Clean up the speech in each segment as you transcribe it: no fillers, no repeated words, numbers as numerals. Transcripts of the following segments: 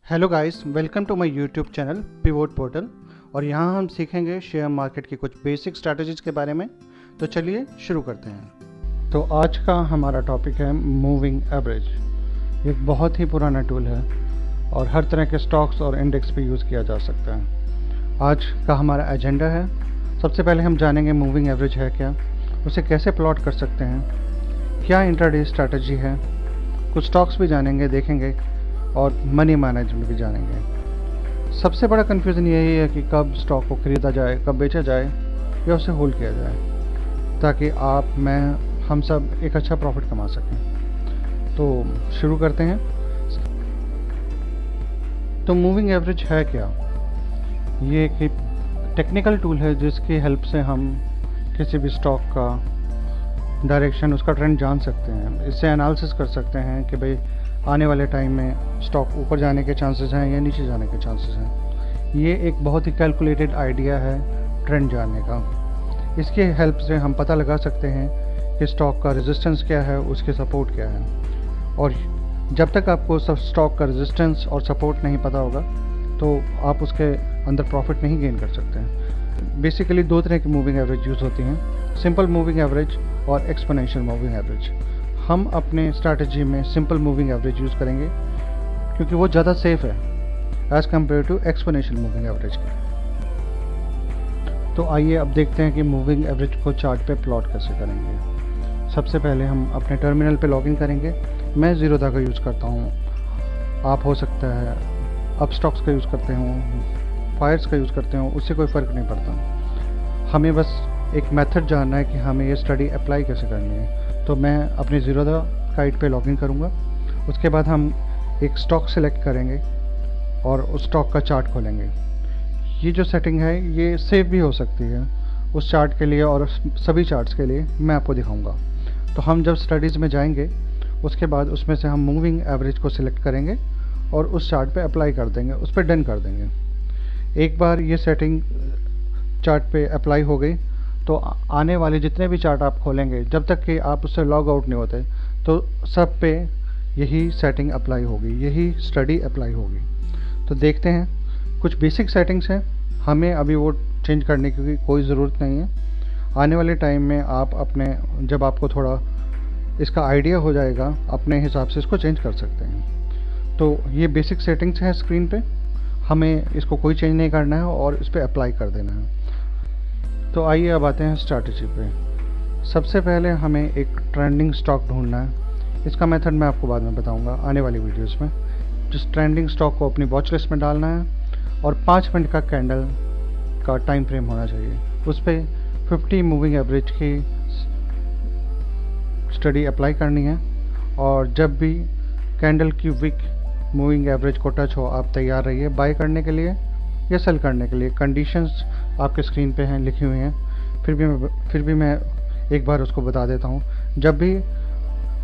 Hello guys, welcome to my YouTube channel Pivot Portal. और यहाँ हम सीखेंगे शेयर मार्केट की कुछ बेसिक स्ट्रैटेजीज के बारे में। तो चलिए शुरू करते हैं। तो आज का हमारा टॉपिक है मूविंग एवरेज। एक बहुत ही पुराना टूल है और हर तरह के स्टॉक्स और इंडेक्स पे यूज़ किया जा सकता है। आज का हमारा एजेंडा है, सबसे पहले हम जानेंगे मूविंग एवरेज है क्या, उसे कैसे प्लॉट कर सकते हैं, क्या इंट्राडे स्ट्रैटेजी है, कुछ स्टॉक्स भी जानेंगे, देखेंगे और मनी मैनेजमेंट भी जानेंगे। सबसे बड़ा कन्फ्यूज़न यही है कि कब स्टॉक को ख़रीदा जाए, कब बेचा जाए या उसे होल्ड किया जाए, ताकि आप, मैं, हम सब एक अच्छा प्रॉफिट कमा सकें। तो शुरू करते हैं। तो मूविंग एवरेज है क्या? ये एक टेक्निकल टूल है जिसकी हेल्प से हम किसी भी स्टॉक का डायरेक्शन, उसका ट्रेंड जान सकते हैं। इससे एनालिसिस कर सकते हैं कि भाई आने वाले टाइम में स्टॉक ऊपर जाने के चांसेस हैं या नीचे जाने के चांसेस हैं। ये एक बहुत ही कैलकुलेटेड आइडिया है ट्रेंड जानने का। इसके हेल्प से हम पता लगा सकते हैं कि स्टॉक का रेजिस्टेंस क्या है, उसके सपोर्ट क्या है। और जब तक आपको सब स्टॉक का रेजिस्टेंस और सपोर्ट नहीं पता होगा तो आप उसके अंदर प्रॉफिट नहीं गेन कर सकते हैं। बेसिकली दो तरह की मूविंग एवरेज यूज़ होती हैं, सिंपल मूविंग एवरेज और एक्सपोनेंशियल मूविंग एवरेज। हम अपने स्ट्रैटेजी में सिंपल मूविंग एवरेज यूज़ करेंगे क्योंकि वो ज़्यादा सेफ है as compared to exponential moving average के। तो आइए अब देखते हैं कि मूविंग एवरेज को चार्ट पे प्लॉट कैसे करेंगे। सबसे पहले हम अपने टर्मिनल पे लॉगिन करेंगे। मैं ज़ीरोधा का यूज़ करता हूँ, आप हो सकता है अपस्टॉक्स का यूज़ करते हों, फायर्स का यूज़ करते हों, उससे कोई फ़र्क नहीं पड़ता। हमें बस एक मेथड जानना है कि हमें ये स्टडी अप्लाई कैसे करनी है। तो मैं अपनी ज़ीरोधा काइट पे लॉगिन करूँगा। उसके बाद हम एक स्टॉक सेलेक्ट करेंगे और उस स्टॉक का चार्ट खोलेंगे। ये जो सेटिंग है ये सेव भी हो सकती है उस चार्ट के लिए और सभी चार्ट्स के लिए मैं आपको दिखाऊंगा। तो हम जब स्टडीज़ में जाएंगे उसके बाद उसमें से हम मूविंग एवरेज को सिलेक्ट करेंगे और उस चार्ट पे अप्लाई कर देंगे, उस पर डन कर देंगे। एक बार ये सेटिंग चार्ट पे अप्लाई हो गई तो आने वाले जितने भी चार्ट आप खोलेंगे, जब तक कि आप उससे लॉग आउट नहीं होते, तो सब पे यही सेटिंग अप्लाई होगी, यही स्टडी अप्लाई होगी। तो देखते हैं, कुछ बेसिक सेटिंग्स हैं, हमें अभी वो चेंज करने की कोई ज़रूरत नहीं है। आने वाले टाइम में आप अपने, जब आपको थोड़ा इसका आइडिया हो जाएगा, अपने हिसाब से इसको चेंज कर सकते हैं। तो ये बेसिक सेटिंग्स हैं स्क्रीन पे, हमें इसको कोई चेंज नहीं करना है और इस पर अप्लाई कर देना है। तो आइए अब आते हैं स्ट्रैटेजी पे। सबसे पहले हमें एक ट्रेंडिंग स्टॉक ढूंढना है। इसका मेथड मैं आपको बाद में बताऊंगा आने वाली वीडियोस में। जिस ट्रेंडिंग स्टॉक को अपनी वॉच लिस्ट में डालना है और 5 मिनट का कैंडल का टाइम फ्रेम होना चाहिए। उस पर 50 मूविंग एवरेज की स्टडी अप्लाई करनी है और जब भी कैंडल की विक मूविंग एवरेज को टच हो, आप तैयार रहिए बाय करने के लिए या सेल करने के लिए। कंडीशंस आपके स्क्रीन पे हैं, लिखी हुई हैं। फिर भी मैं एक बार उसको बता देता हूँ। जब भी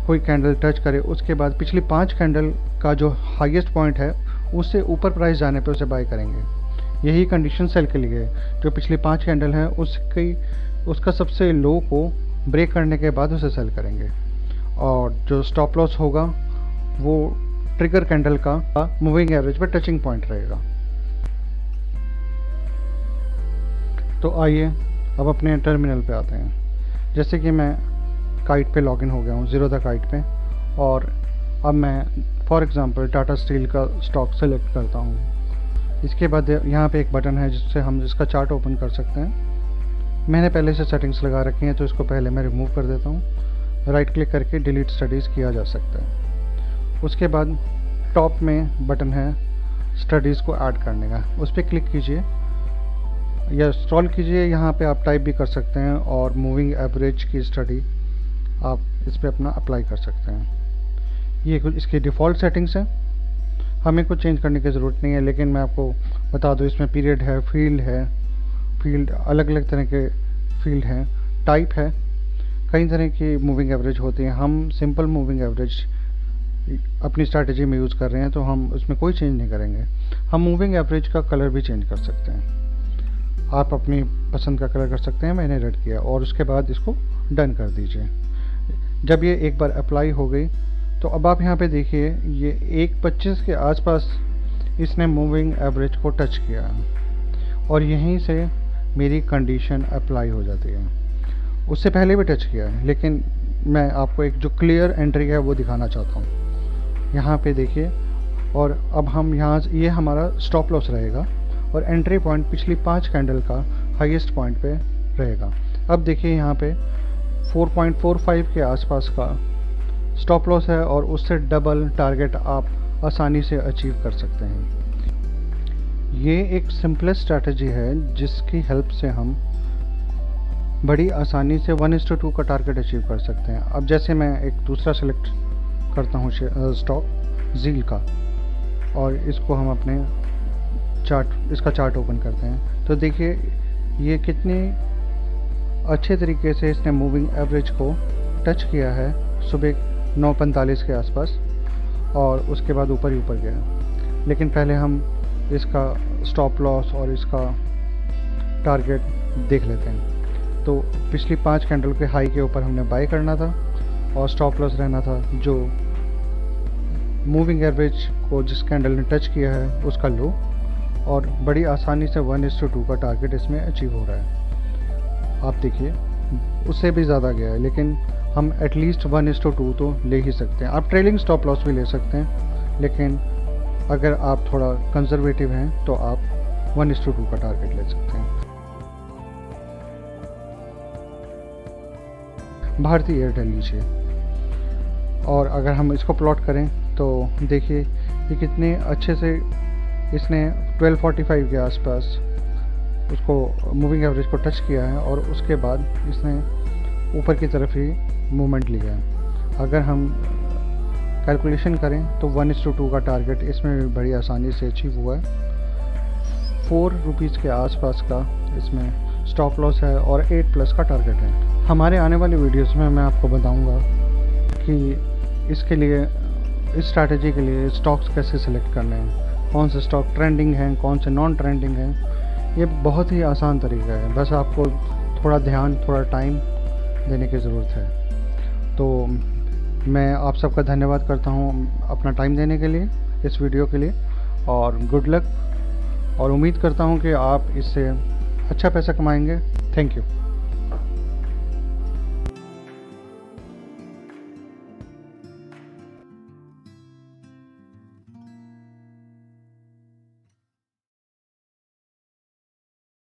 कोई कैंडल टच करे उसके बाद पिछली 5 कैंडल का जो हाईएस्ट पॉइंट है उससे ऊपर प्राइस जाने पे उसे बाय करेंगे। यही कंडीशन सेल के लिए है। जो पिछली 5 कैंडल हैं उसका सबसे लो को ब्रेक करने के बाद उसे सेल करेंगे। और जो स्टॉप लॉस होगा वो ट्रिगर कैंडल का मूविंग एवरेज पर टचिंग पॉइंट रहेगा। तो आइए अब अपने टर्मिनल पे आते हैं। जैसे कि मैं काइट पे लॉगिन हो गया हूँ, ज़ीरोधा काइट पे, और अब मैं फॉर एग्ज़ाम्पल टाटा स्टील का स्टॉक सेलेक्ट करता हूँ। इसके बाद यहाँ पे एक बटन है जिससे हम इसका चार्ट ओपन कर सकते हैं। मैंने पहले से सेटिंग्स लगा रखी हैं तो इसको पहले मैं रिमूव कर देता हूँ। राइट क्लिक करके डिलीट स्टडीज़ किया जा सकता है। उसके बाद टॉप में बटन है स्टडीज़ को ऐड करने का, उस पर क्लिक कीजिए या स्क्रॉल कीजिए। यहाँ पे आप टाइप भी कर सकते हैं और मूविंग एवरेज की स्टडी आप इस पर अपना अप्लाई कर सकते हैं। ये कुछ इसकी डिफ़ॉल्ट सेटिंग्स हैं, हमें कुछ चेंज करने की ज़रूरत नहीं है। लेकिन मैं आपको बता दूँ, इसमें पीरियड है, फील्ड अलग अलग तरह के फील्ड हैं, टाइप है, कई तरह की मूविंग एवरेज होती हैं। हम सिंपल मूविंग एवरेज अपनी स्ट्रैटेजी में यूज़ कर रहे हैं तो हम उसमें कोई चेंज नहीं करेंगे। हम मूविंग एवरेज का कलर भी चेंज कर सकते हैं, आप अपनी पसंद का कलर कर सकते हैं। मैंने रेड किया और उसके बाद इसको डन कर दीजिए। जब ये एक बार अप्लाई हो गई तो अब आप यहाँ पे देखिए, ये 1:25 के आसपास इसने मूविंग एवरेज को टच किया और यहीं से मेरी कंडीशन अप्लाई हो जाती है। उससे पहले भी टच किया है, लेकिन मैं आपको एक जो क्लियर एंट्री है वो दिखाना चाहता हूँ। यहाँ पे देखिए, और अब हम यहाँ ये हमारा स्टॉप लॉस रहेगा और एंट्री पॉइंट पिछली 5 कैंडल का हाईएस्ट पॉइंट पे रहेगा। अब देखिए यहाँ पे 4.45 के आसपास का स्टॉप लॉस है और उससे डबल टारगेट आप आसानी से अचीव कर सकते हैं। ये एक सिंपलेस्ट स्ट्रैटेजी है जिसकी हेल्प से हम बड़ी आसानी से 1:2 का टारगेट अचीव कर सकते हैं। अब जैसे मैं एक दूसरा सेलेक्ट करता हूँ स्टॉक ज़ील का, और इसको हम अपने इसका चार्ट ओपन करते हैं, तो देखिए ये कितने अच्छे तरीके से इसने मूविंग एवरेज को टच किया है सुबह 9:45 के आसपास, और उसके बाद ऊपर ही ऊपर गया। लेकिन पहले हम इसका स्टॉप लॉस और इसका टारगेट देख लेते हैं। तो पिछली 5 कैंडल के हाई के ऊपर हमने बाय करना था और स्टॉप लॉस रहना था जो मूविंग एवरेज को जिस कैंडल ने टच किया है उसका लो, और बड़ी आसानी से 1:2 का टारगेट इसमें अचीव हो रहा है। आप देखिए उससे भी ज़्यादा गया है, लेकिन हम एटलीस्ट 1:2 तो ले ही सकते हैं। आप ट्रेलिंग स्टॉप लॉस भी ले सकते हैं, लेकिन अगर आप थोड़ा कंजर्वेटिव हैं तो आप 1:2 का टारगेट ले सकते हैं। भारतीय एयरटेल लीजिए, और अगर हम इसको प्लॉट करें तो देखिए ये कितने अच्छे से इसने 12:45 के आसपास उसको मूविंग एवरेज को टच किया है और उसके बाद इसने ऊपर की तरफ ही मूवमेंट लिया है। अगर हम कैलकुलेशन करें तो 1:2 का टारगेट इसमें भी बड़ी आसानी से अचीव हुआ है। 4 रुपीज़ के आसपास का इसमें स्टॉप लॉस है और 8+ का टारगेट है। हमारे आने वाली वीडियोस में मैं आपको बताऊंगा कि इसके लिए, इस स्ट्रैटेजी के लिए स्टॉक्स कैसे सिलेक्ट करने हैं, कौन से स्टॉक ट्रेंडिंग हैं, कौन से नॉन ट्रेंडिंग हैं। ये बहुत ही आसान तरीका है, बस आपको थोड़ा ध्यान, थोड़ा टाइम देने की ज़रूरत है। तो मैं आप सबका धन्यवाद करता हूँ अपना टाइम देने के लिए, इस वीडियो के लिए, और गुड लक, और उम्मीद करता हूँ कि आप इससे अच्छा पैसा कमाएंगे। Thank you.